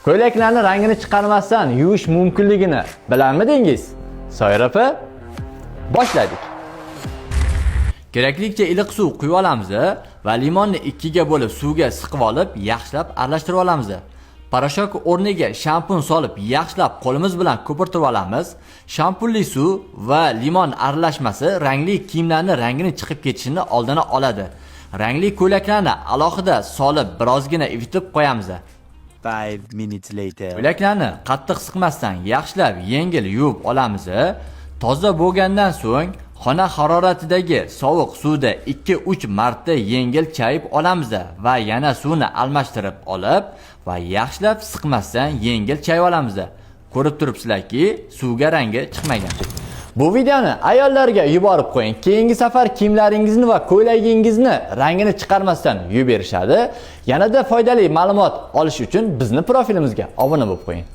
Ko'ylaklarning rangini chiqarmasdan yuvish mumkinligini bilarmidingiz? Soyir opa, boshladik. Keraklicha iliq suv quyib olamiz va limonni ikkiga bo'lib suvga siqib olib, yaxshilab aralashtirib olamiz. Parashok o'rniga shampun solib, yaxshilab qo'limiz bilan ko'pirtirib olamiz. Shampunli suv va limon aralashmasi rangli kiyimlarning rangini chiqib ketishini oldini oladi. Rangli ko'ylaklarni alohida solib, birozgina ivitib qo'yamiz. 5 minutes later. Ko'ylaklarni qattiq siqmasdan yaxshilab yengil yuvib olamiz. Toza bo'lgandan so'ng xona haroratidagi sovuq suvda 2-3 marta yengil chayib olamiz va yana suvni almashtirib olib va yaxshilab siqmasdan yengil chayib olamiz. Ko'rib turibsizlarki, suvga rangi chiqmagan. Bu videoni ayollarga yuborib qo'ying. Keyingi safar kiyimlaringizni va ko'ylagingizni rangini chiqarmasdan yuvib berishadi. Yanada foydali ma'lumot olish uchun bizni profilimizga obuna bo'lib qo'ying.